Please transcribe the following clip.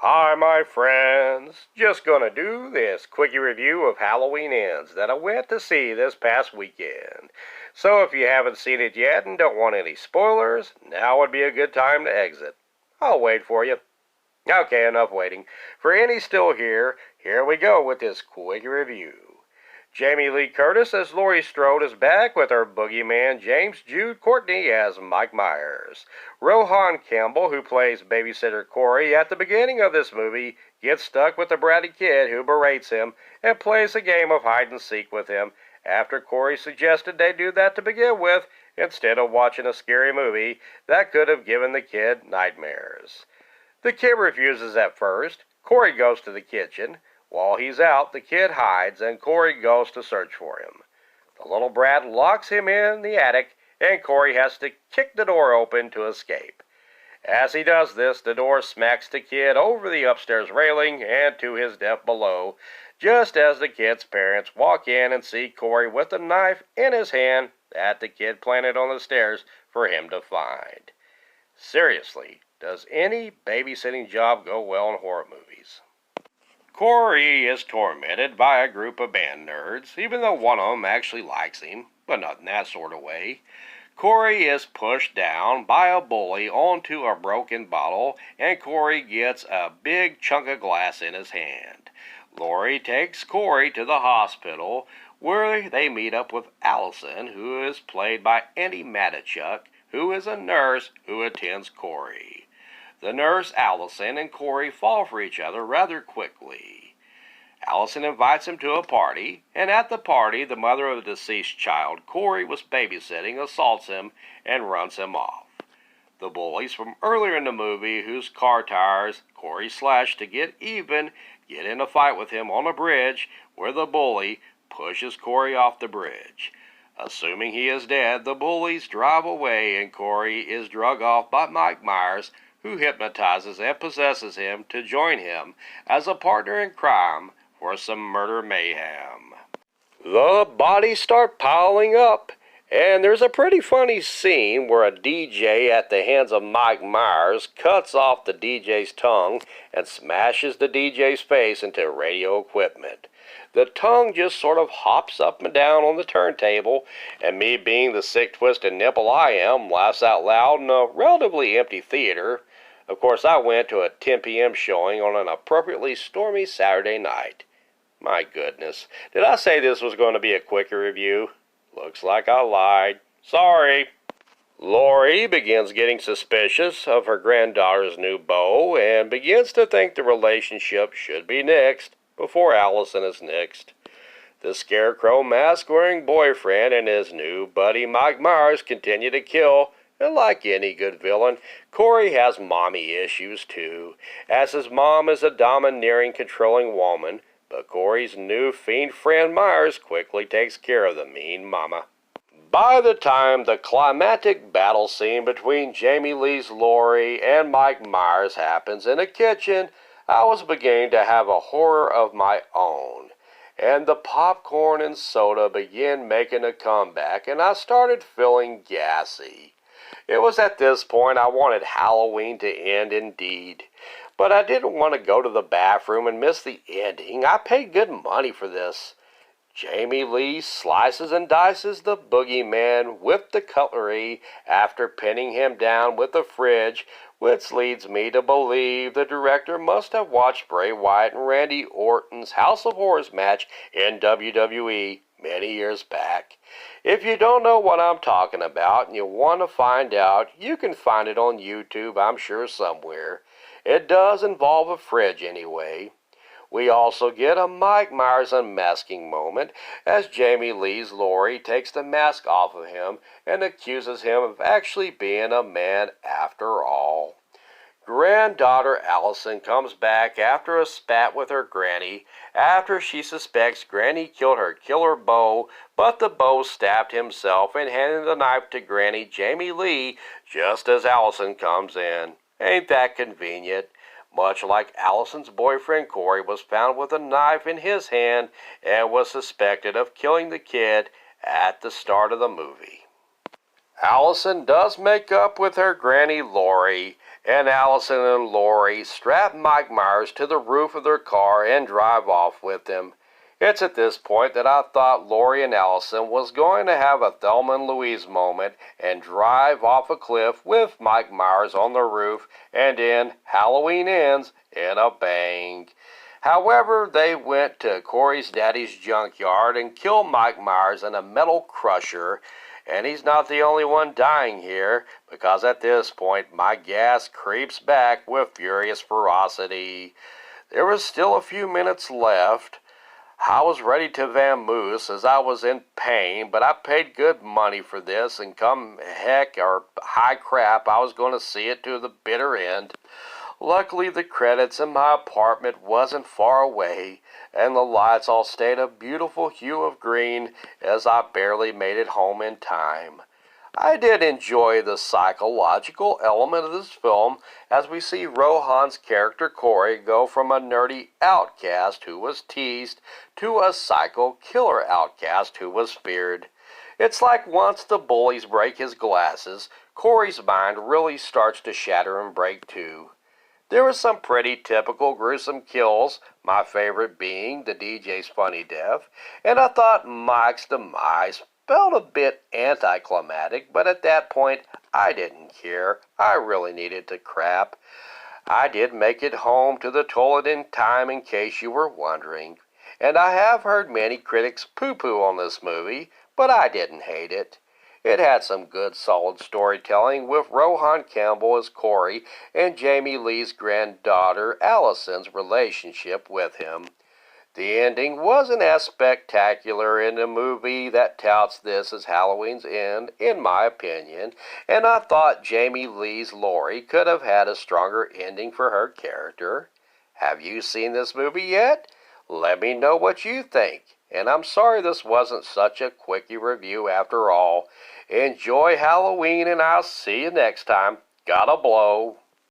Hi, my friends. Just gonna do this quickie review of Halloween Ends that I went to see this past weekend. So if you haven't seen it yet and don't want any spoilers, now would be a good time to exit. I'll wait for you. Okay, enough waiting. For any still here we go with this quickie review. Jamie Lee Curtis as Laurie Strode is back with her boogeyman James Jude Courtney as Mike Myers. Rohan Campbell, who plays babysitter Corey at the beginning of this movie, gets stuck with a bratty kid who berates him and plays a game of hide and seek with him after Corey suggested they do that to begin with instead of watching a scary movie that could have given the kid nightmares. The kid refuses at first. Corey goes to the kitchen. While he's out, the kid hides and Corey goes to search for him. The little brat locks him in the attic and Corey has to kick the door open to escape. As he does this, the door smacks the kid over the upstairs railing and to his death below, just as the kid's parents walk in and see Corey with a knife in his hand that the kid planted on the stairs for him to find. Seriously, does any babysitting job go well in horror movies? Corey is tormented by a group of band nerds, even though one of them actually likes him, but not in that sort of way. Corey is pushed down by a bully onto a broken bottle, and Corey gets a big chunk of glass in his hand. Laurie takes Corey to the hospital, where they meet up with Allison, who is played by Andy Matichuk, who is a nurse who attends Corey. The nurse, Allison, and Corey fall for each other rather quickly. Allison invites him to a party, and at the party, the mother of the deceased child Corey was babysitting assaults him and runs him off. The bullies from earlier in the movie, whose car tires Corey slashed to get even, get in a fight with him on a bridge where the bully pushes Corey off the bridge. Assuming he is dead, the bullies drive away and Corey is drugged off by Mike Myers, who hypnotizes and possesses him to join him as a partner in crime for some murder mayhem. The bodies start piling up, and there's a pretty funny scene where a DJ at the hands of Mike Myers cuts off the DJ's tongue and smashes the DJ's face into radio equipment. The tongue just sort of hops up and down on the turntable, and me being the sick, twisted nipple I am, laughs out loud in a relatively empty theater. Of course, I went to a 10 p.m. showing on an appropriately stormy Saturday night. My goodness, did I say this was going to be a quickie review? Looks like I lied. Sorry. Laurie begins getting suspicious of her granddaughter's new beau and begins to think the relationship should be nixed before Allison is nixed. The scarecrow mask-wearing boyfriend and his new buddy Mike Myers continue to kill, and like any good villain, Corey has mommy issues too, as his mom is a domineering, controlling woman, but Corey's new fiend friend Myers quickly takes care of the mean mama. By the time the climactic battle scene between Jamie Lee's Laurie and Mike Myers happens in a kitchen, I was beginning to have a horror of my own, and the popcorn and soda began making a comeback, and I started feeling gassy. It was at this point I wanted Halloween to end indeed, but I didn't want to go to the bathroom and miss the ending. I paid good money for this. Jamie Lee slices and dices the boogeyman with the cutlery after pinning him down with a fridge, which leads me to believe the director must have watched Bray Wyatt and Randy Orton's House of Horrors match in WWE many years back. If you don't know what I'm talking about and you want to find out, you can find it on YouTube, I'm sure, somewhere. It does involve a fridge anyway. We also get a Mike Myers unmasking moment as Jamie Lee's Laurie takes the mask off of him and accuses him of actually being a man after all. Granddaughter Allison comes back after a spat with her granny after she suspects Granny killed her killer beau, but the beau stabbed himself and handed the knife to Granny Jamie Lee just as Allison comes in. Ain't that convenient? Much like Allison's boyfriend Corey was found with a knife in his hand and was suspected of killing the kid at the start of the movie. Allison does make up with her granny Laurie, and Allison and Lori strap Mike Myers to the roof of their car and drive off with him. It's at this point that I thought Lori and Allison was going to have a Thelma and Louise moment and drive off a cliff with Mike Myers on the roof, and then Halloween ends in a bang. However, they went to Corey's daddy's junkyard and killed Mike Myers in a metal crusher, and he's not the only one dying here, because at this point my gas creeps back with furious ferocity. There was still a few minutes left. I was ready to vamoose as I was in pain, but I paid good money for this, and come heck or high crap, I was going to see it to the bitter end. Luckily, the credits in my apartment wasn't far away, and the lights all stayed a beautiful hue of green as I barely made it home in time. I did enjoy the psychological element of this film as we see Rohan's character Corey go from a nerdy outcast who was teased to a psycho killer outcast who was feared. It's like once the bullies break his glasses, Corey's mind really starts to shatter and break too. There were some pretty typical gruesome kills, my favorite being the DJ's funny death, and I thought Mike's demise felt a bit anticlimactic, but at that point I didn't care. I really needed to crap. I did make it home to the toilet in time, in case you were wondering. And I have heard many critics poo-poo on this movie, but I didn't hate it. It had some good solid storytelling with Rohan Campbell as Corey and Jamie Lee's granddaughter Allison's relationship with him. The ending wasn't as spectacular in a movie that touts this as Halloween's End, in my opinion, and I thought Jamie Lee's Lori could have had a stronger ending for her character. Have you seen this movie yet? Let me know what you think. And I'm sorry this wasn't such a quickie review after all. Enjoy Halloween, and I'll see you next time. Gotta blow.